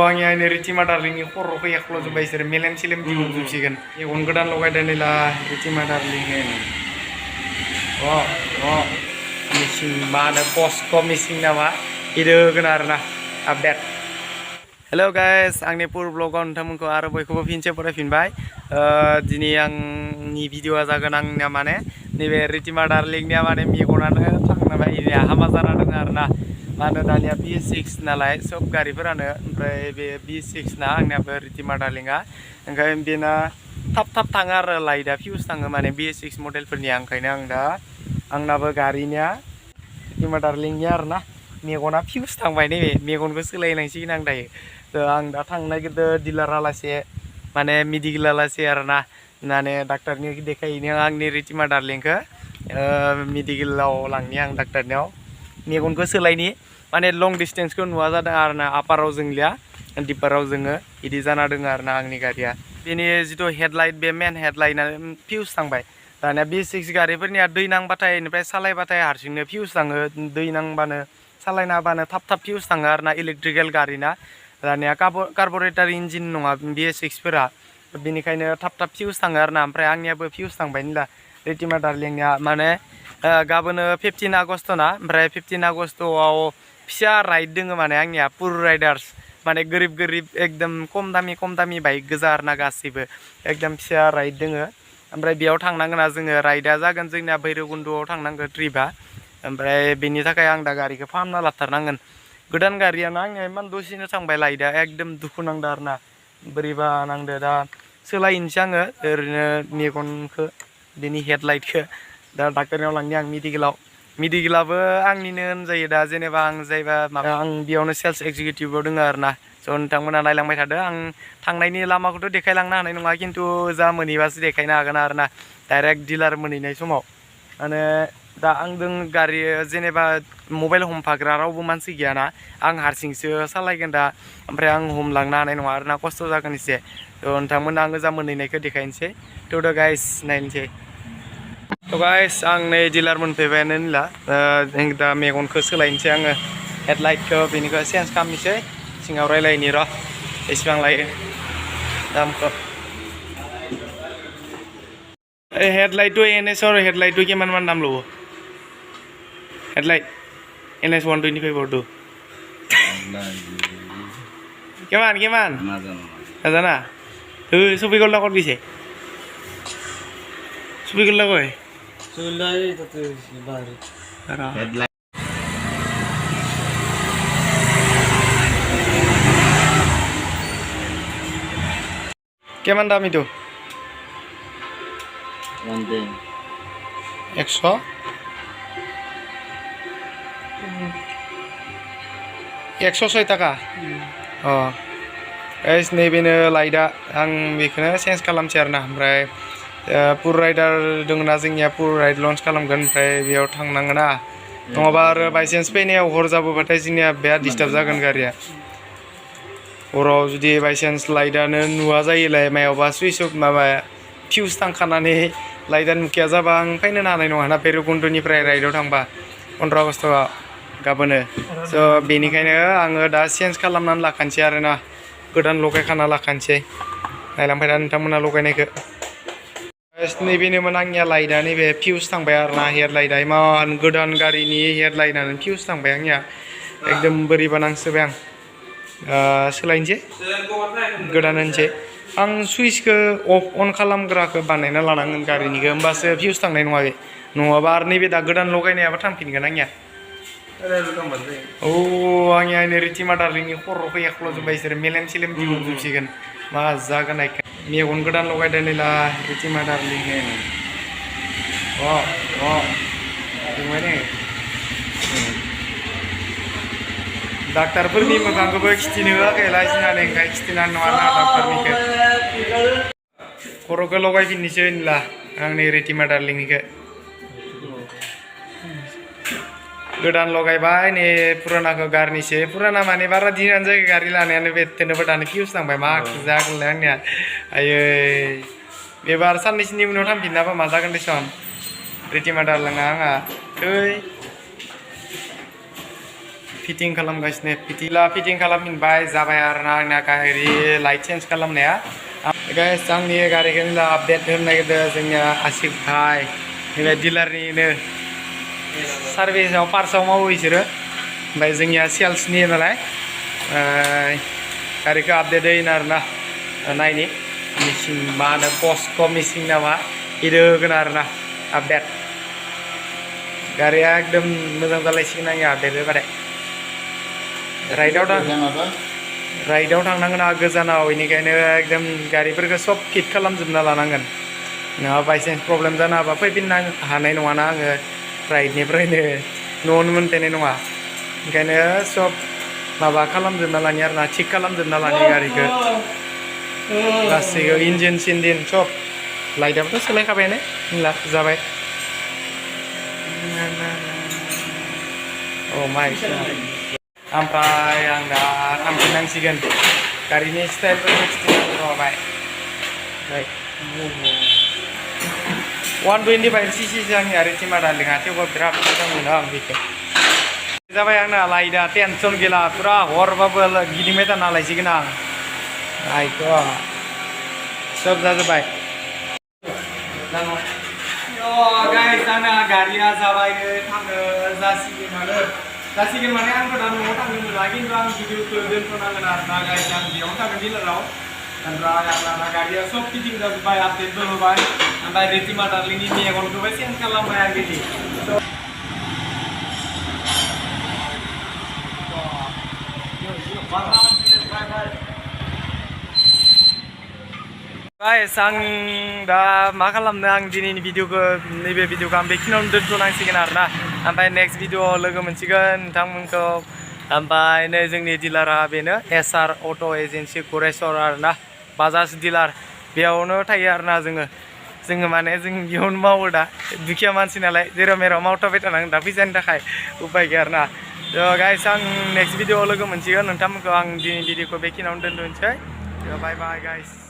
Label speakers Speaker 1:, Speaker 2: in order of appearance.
Speaker 1: आंनिया नै रिटिमा डार्लिंनि खर'खौ एख्ल'जोब्बाय बिसोरो मेलेम सेलेम दिहुनजोबसिगोन मेगन गोदान लगायदोनैला रिटिमा डार्लिंनो मिसिं मा होनो पस्क' मिसिं नामा इदो होगोन आरोना आपडेट। हेल' गाइस आंनि पुर ब्लगाव नोंथांमोनखौ आरो बयखौबो फिनसे फरायफिनबाय। दिनै आंनि भिडिअआ जागोन आंनिया माने नैबे रिटिमा डार्लिंनिया माने मेगनानो थांनाय हामा जाना दङ आरोना। मा होनो दानिया B6 नालाय सब गारिफोरानो ओमफ्राय बे B6 ना आंनियाबो रिटिमा डार्लिंआ ओंखायनो बेना थाब थाब थाङो आरो लाइटआ फिउस थाङो माने B6 मडेलफोरनिया ओंखायनो आं दा आंनाबो गारिनिया रिटिमा डार्लिंनिया आरोना मेगना फिउस थांबाय नैबे मेगनखौ सोलायनांसिगोन आं दायो। आं दा थांनो नागिरदों डिलारालासे माने मेडिकेलालासे आरोना माने डाक्टारनि देखायहैनो आंनि रिटिमा डार्लिंखौ मेडिकेलाव लांनि आं डाक्टारनियाव मेगनखौ सोलायनि माने लं डिस्टेन्सखौ नुवा जादों आरोना आपाराव जोंलिया दिपाराव जोङो बिदि जाना दङ आरोना आंनि गारिया। बेनि जिथु हेडलाइट बे मेन हेडलाइटआ फिउस थांबाय दानिया B6 गारिफोरनिया दै नांबाथाय बेनिफ्राय सालायबाथाय हारसिंनो फिउस थाङो दै नांबानो सालायना होबानो थाब थाब फिउस थाङो आरोना इलेक्ट्रिकेल गारिना दानिया कार्बरेटार इन्जिन नङा B6फोरा बेनिखायनो थाब थाब फिउस थाङो आरोना। ओमफ्राय आंनियाबो फिउस थांबाय निला रिटिमा डार्लिंनिया माने गाबोनो 15 आगस्ट ना ओमफ्राय 15 आगस्टआव फिसा राइड दोङो माने आंनिया पुर राइडार्स माने गोरिब गोरिब एकदम खम दामि बाइक गोजा आरोना गासैबो एकदम फिसा राइड दोङो। ओमफ्राय बेयाव थांनांगोन जोङो राइडआ जागोन जोंनिया भैरबकुन्द'आव थांनांगोन ट्रिपआ। ओमफ्राय बेनि थाखाय आं दा गारिखौ फाहामना लाथारनांगोन गोदान गारियानो आंनिया इमान दसेनो थांबाय लाइटआ एकदम दुखु नांदो आरोना बोरैबा नांदो दा सोलायनोसै आङो ओरैनो मेगनखौ बेनि हेडलाइटखौ दा डाक्टारनियाव लांनि आं मेडिकेलाबो आंनिनो होनजायो दा जेनेबा आं जायबा माबा आं बेयावनो सेल्स एक्जिकिउटिभआव दङ आरोना। स' नोंथांमोना नायलांबाय थादो आं थांनायनि लामाखौथ' देखायलांनो हानाय नङा खिन्थु जा मोनहैबासो देखायनो हागोन आरोना डाइरेक्ट डिलार मोनहैनाय समाव माने दा आंजों गारि जेनेबा मबाइल हमफाग्रा रावबो मानसि गैयाना आं हारसिंसो सालायगोन दा ओमफ्राय आं हमलांनो हानाय नङा आरोना खस्थ' जागोन एसे। थ' नोंथांमोना आङो जा मोनहैनायखौ देखायनोसै थ' गाइस नायनोसै। थ' गाइस आं नै डिलार मोनफैबायानो निला दा मेगनखौ सोलायनोसै आङो हेडलाइटखौ बेनिखौ चेन्ज खालामनोसै सिङाव रायलायनि र' बेसेबां लायो दामखौ। हेडलाइट तो NS और हेडलाइट तो किमान मान दाम लबो हेडलाइट NS 125 और तो কিমান নাজানা ছবি গল্লা ক'ত দিছে ছবি গল্লা কয় কিমান দাম এইটো 100 106 टाका गाइस नैबेनो लाइटआ आं बेखौनो चेन्ज खालामसै आरोना। ओमफ्राय पुर राइडार दङना जोंनिया पुर राइड लन्च खालामगोन ओमफ्राय बेयाव थांनांगोन नङाबा आरो बायसान्स फैनायाव हर जाबोबाथाय जोंनिया बिराद डिस्टार्ब जागोन गारिया हराव जुदि बायसान्स लाइटआनो नुवा जायोलाय मायावबा सुइच अफ माबा फिउस थांखानानै लाइटआ नुखिया जाबा आं फैनो हानाय नङाना भैरबकुन्द'निफ्राय राइडआव थांबा 15 आगस्टआव गाबोनो। स' बेनिखायनो आङो दा चेन्ज खालामनानै लाखानोसै आरोना गोदान लगायखाना लाखानोसै नायलांबाय दा नोंथांमोना लगायनायखौ। नैबेनोमोन आंनिया लाइटआ नैबे फिउस थांबाय आरोना हेडलाइटआ इमान गोदान गारिनि हेडलाइटआनो फिउस थांबाय आंनिया एकदम बोरैबा नांसोबाय आं सोलायनोसै गोदान होनसै आं सुइचखौ अफ अन खालामग्राखौ बानायना लानांगोन गारिनिखौ होमबासो फिउस थांनाय नङा बे नङाबा आरो नैबे दा गोदान लगायनायाबो थांफिनगोन आंनिया। आंनिया नै रिटिमा डार्लिंनि खर'खौ एख्ल'जोब्बाय बिसोरो मेलेम सेलेम दिहुनजोबसिगोन मा जागोन मेगन गोदान लगायदोनैला रिटिमा डार्लिंनो डाक्टारफोरनि मोखांखौबो खिथिनो होआखैला जिनानै ओंखाय खिथिनानै नङा ना डाक्टारनिखौ खर'खौ लगायफिननोसै होनला आंनि रिटिमा डार्लिंनिखौ गोदान लगायबाय नै पुरानाखौ गारनोसै पुराना माने बारा दिनानो जायाखै गारि लानायानो बेथेनोबो दानो फिउस थांबाय मा जागोनलाय आंनिया आयै एबार साननैसोनि उनाव थांफिननाबा मा जागोन देसन रिटिमा डार्लिंआ आंहा फिटिं खालामगासिनो फिटिं खालामफिनबाय जाबाय आरोना आंना गारि लाइट चेन्ज खालामनाया गाइस आंनि गारिखौ आपडेट होनो नागिरदों जोंनिया आसिफ भाई जोंना डिलारनिनो सार्भिसाव पार्सआव मावो बिसोरो ओमफ्राय जोंनिया सेल्सनि नालाय गारिखौ आपडेट होयो आरोना नायनि मिसिं मा होनो पस्क' मिसिं नामा इदो होगोन आरोना आपडेट गारिया एकदम मोजां जालायसिगोन आंनि आपडेट होबाथाय राइडआव थांनांगोन गोजानाव बेनिखायनो एकदम गारिफोरखौ सब फिट खालामजोबना लानांगोन नङाबा बायसान्स प्रब्लेम जानो हाबा फैफिननो हानाय नङाना आङो राइडनिफ्रायनो न'आवनो मोनफैनाय नङा ओंखायनो सब माबा खालामजोबना लानि आरोना थिग खालामजोबना लानि गारिखौ गासैखौ इन्जिन सिन्जिन सब लाइटआबोथ' सोलायखाबायानो होनला जाबाय अ माइ ओमफ्राय आं दा थांफिननांसिगोन गारिनि स्टाइलफोरखौ खिथिनांगौबाय 125 cc आंनि आरो टिमा दालिङा थेवबो बिराद मोजां मोनो आं बेखौ जाबाय आंना लाइटआ टेनसन गैला फुरा हरबाबो गिदिंबाय थानो हालायसिगोन आं आइथ' सब जाजोब्बाय गाइस आंना गारिया जाबाय थांनो जासिगोन माने आंथ' दा न'आव थांनो मोना खिन्थु आं भिडिअखौ दोनथ'नांगोन आरोना गाइस आं बेयावनो थांगोन डिलाराव ओमफ्राय आंना गारिया सब फिटिं जाजोब्बाय आपडेटबो होबाय ओमफ्राय रेटिमा दार्लिंनि मेगनखौबो चेन्ज खालामबाय आं दिनै गाइस आं दा मा खालामनो आं दिनैनि भिडिअखौ नैबे भिडिअखौ आं बेखिनियावनो दोनथ'नांसिगोन आरोना ओमफ्राय नेक्स्ट भिडिअआव लोगो मोनसिगोन नोंथांमोनखौ ओमफ्राय नै जोंनि डिलारा बेनो SR अट' एजेन्सि गरेस्वर आरोना बाजाज डिलार बेयावनो थायो आरोना जोङो माने जों बेयावनो मावो दा दुखिया मानसि नालाय जेराव मेराव मावथाबबाय थानांगोन दा फैसानि थाखाय उपाय गैया आरोना गाइस आं नेक्स्ट भिडिअआव लोगो मोनसिगोन नोंथांमोनखौ आं दिनै भिडिअखौ बेखिनियावनो दोनथ'नोसै बाय बाय गाइस